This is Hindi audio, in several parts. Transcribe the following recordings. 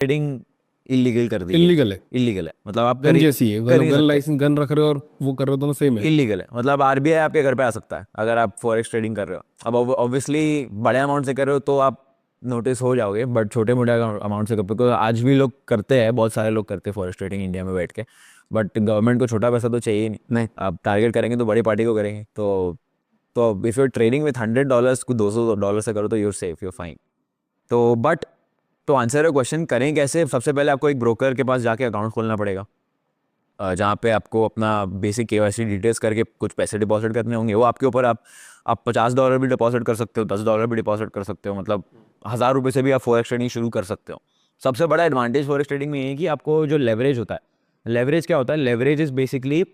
ट्रेडिंग इलीगल कर दी है। इलीगल है, इलीगल है, मतलब आप गन जैसी है, कर ही नहीं गन सकते। लाइसेंस, गन रख रहे हो और वो कर रहे हो, दोनों सेम है। इलीगल है, मतलब आरबीआई आपके घर पे आ सकता है अगर आप फॉरेक्स ट्रेडिंग कर रहे हो। अब ऑब्वियसली बड़े अमाउंट से कर रहे हो तो आप नोटिस हो जाओगे, बट छोटे मोटे अमाउंट से बिकॉज आज भी लोग करते हैं, बहुत सारे लोग करते हैं फॉरेक्स ट्रेडिंग इंडिया में बैठ के। बट गवर्नमेंट को छोटा पैसा तो चाहिए ही नहीं। नहीं, आप टारगेट करेंगे तो बड़ी पार्टी को करेंगे। तो इफ यू ट्रेडिंग विथ $100 को $200 से करो तो यूर सेफ, यूर फाइन। तो बट तो आंसर है क्वेश्चन, करें कैसे? सबसे पहले आपको एक ब्रोकर के पास जाके अकाउंट खोलना पड़ेगा, जहाँ पे आपको अपना बेसिक केवाईसी डिटेल्स करके कुछ पैसे डिपॉजिट करने होंगे। वो आपके ऊपर, आप $50 भी डिपॉजिट कर सकते हो, $10 भी डिपॉजिट कर सकते हो, मतलब ₹1000 से भी आप फॉरेक्स ट्रेडिंग शुरू कर सकते हो। सबसे बड़ा एडवांटेज फॉरेक्स ट्रेडिंग में ये है कि आपको जो लेवरेज होता है, लेवरेज क्या होता है? लेवरेज इज बेसिकली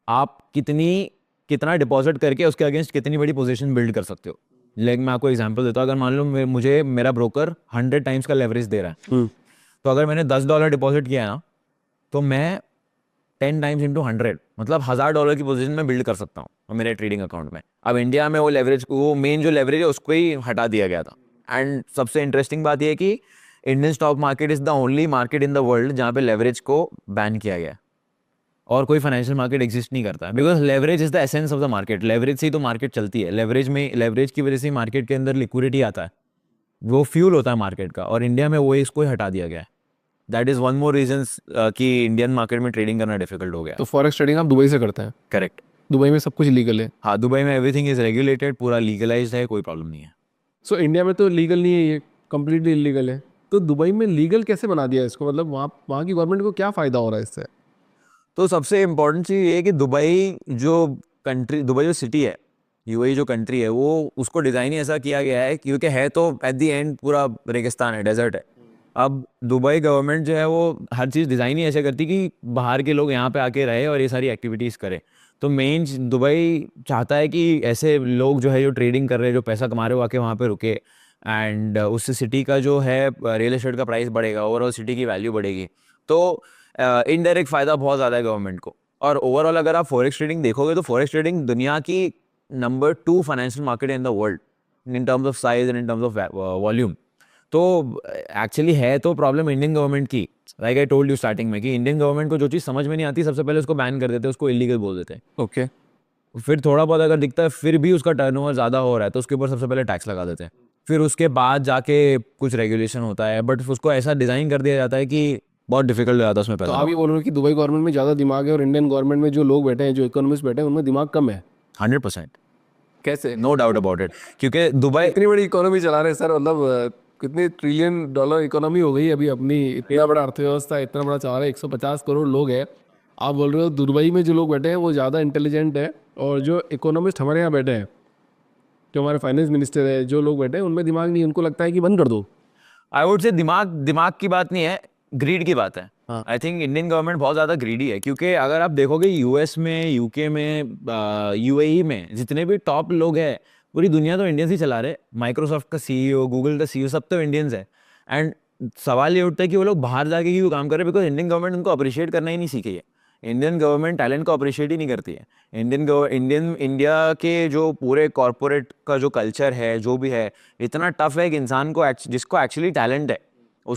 आप कितना डिपॉजिट करके उसके अगेंस्ट कितनी बड़ी पोजीशन बिल्ड कर सकते हो। लेकिन मैं आपको एग्जांपल देता हूँ, अगर मान लो मुझे मेरा ब्रोकर 100 टाइम्स का लेवरेज दे रहा है, तो अगर मैंने $10 डिपॉजिट किया है ना, तो मैं 10 टाइम्स इंटू 100 मतलब $1000 की पोजीशन में बिल्ड कर सकता हूँ मेरे ट्रेडिंग अकाउंट में। अब इंडिया में वो मेन जो लेवरेज है उसको ही हटा दिया गया था। एंड सबसे इंटरेस्टिंग बात यह है कि Indian stock market is the only market in the world जहाँ पे लेवरेज को बैन किया गया है, और कोई फाइनेंशियल मार्केट एग्जिस्ट नहीं करता है। Because leverage is the essence of the market. Leverage से ही तो मार्केट चलती है। लेवरेज की वजह से मार्केट के अंदर लिक्विडिटी आता है, वो फ्यूल होता है मार्केट का, और इंडिया में वो इसको ही हटा दिया गया है। That is one more reason कि इंडियन मार्केट में ट्रेडिंग करना डिफिकल्ट हो गया। तो फॉरेक्स ट्रेडिंग आप दुबई से करते हैं? करेक्ट। दुबई में सब कुछ लीगल है? हाँ, दुबई में एवरीथिंग इज रेगुलेटेड, पूरा लीगलाइज्ड है, कोई प्रॉब्लम नहीं है। सो इंडिया में तो लीगल नहीं है, ये कम्प्लीटली इलीगल है। तो दुबई में लीगल कैसे बना दिया इसको? मतलब वहाँ की गवर्नमेंट को क्या फ़ायदा हो रहा है इससे? तो सबसे इम्पोर्टेंट चीज़ ये है कि दुबई जो सिटी है, यूएई जो कंट्री है, वो उसको डिज़ाइन ही ऐसा किया गया है क्योंकि है तो एट दी एंड पूरा रेगिस्तान है, डेजर्ट है। अब दुबई गवर्नमेंट जो है वो हर चीज़ डिज़ाइन ही ऐसे करती कि बाहर के लोग यहाँ पे आके रहे और ये सारी एक्टिविटीज़ करें। तो मेन दुबई चाहता है कि ऐसे लोग जो है जो ट्रेडिंग कर रहे हैं, जो पैसा कमा रहे हो, आके वहाँ पे रुके। एंड उससे सिटी का जो है रियल एस्टेट का प्राइस बढ़ेगा, ओवरऑल सिटी की वैल्यू बढ़ेगी। तो इनडायरेक्ट फ़ायदा बहुत ज़्यादा है गवर्नमेंट को। और ओवरऑल अगर आप फॉरेक्स ट्रेडिंग देखोगे तो फॉरेक्स ट्रेडिंग दुनिया की number 2 financial market in the world in terms of size and in terms of volume. तो एक्चुअली है तो प्रॉब्लम इंडियन गवर्नमेंट की, like I told you starting में, कि इंडियन गवर्नमेंट को जो चीज़ समझ में नहीं आती सबसे पहले उसको बैन कर देते हैं, उसको इलीगल बोल देते हैं। ओके। फिर थोड़ा बहुत अगर दिखता है फिर भी उसका टर्नओवर ज़्यादा हो रहा है तो उसके ऊपर सबसे पहले टैक्स लगा देते हैं। फिर उसके बाद जाके कुछ रेगुलेशन होता है, बट उसको ऐसा डिज़ाइन कर दिया जाता है कि बहुत डिफिकल्ट हो जाता है उसमें तो पैसा आप ये लगाना। बोल रहे हो कि दुबई गवर्नमेंट में ज़्यादा दिमाग है और इंडियन गवर्नमेंट में जो लोग बैठे हैं, जो इकोनॉमिस्ट बैठे हैं, उनमें दिमाग कम है? 100%, कैसे? नो डाउट अबाउट इट, क्योंकि दुबई इतनी बड़ी इकोनॉमी चला रहे हैं सर, मतलब कितने ट्रिलियन डॉलर इकोनॉमी हो गई अभी अपनी, इतना बड़ा अर्थव्यवस्था, इतना बड़ा चला रहा है, 150 करोड़ लोग हैं। आप बोल रहे हो दुबई में जो लोग बैठे हैं वो ज़्यादा इंटेलिजेंट है, और जो इकोनॉमिस्ट हमारे यहाँ बैठे हैं, जो हमारे फाइनेंस मिनिस्टर है, जो लोग बैठे हैं, उनमें दिमाग नहीं, उनको लगता है कि बंद कर दो। आई वुड से दिमाग की बात नहीं है, ग्रीड की बात है। हाँ। आई थिंक इंडियन गवर्नमेंट बहुत ज़्यादा ग्रीडी है, क्योंकि अगर आप देखोगे यूएस में, यूके में, यूएई में जितने भी टॉप लोग हैं, पूरी दुनिया तो इंडियंस ही चला रहे। माइक्रोसॉफ्ट का सीईओ, गूगल का सीईओ, सब तो इंडियंस है। एंड सवाल ये उठता है कि वो लोग बाहर जाके क्यों काम कर रहे हैं? बिकॉज इंडियन गवर्नमेंट उनको अप्रिशिएट करना ही नहीं सीखी है। इंडियन गवर्नमेंट टैलेंट को अप्रिशिएट ही नहीं करती है। इंडिया के जो पूरे कॉरपोरेट का जो कल्चर है, जो भी है, इतना टफ है कि इंसान को जिसको एक्चुअली टैलेंट है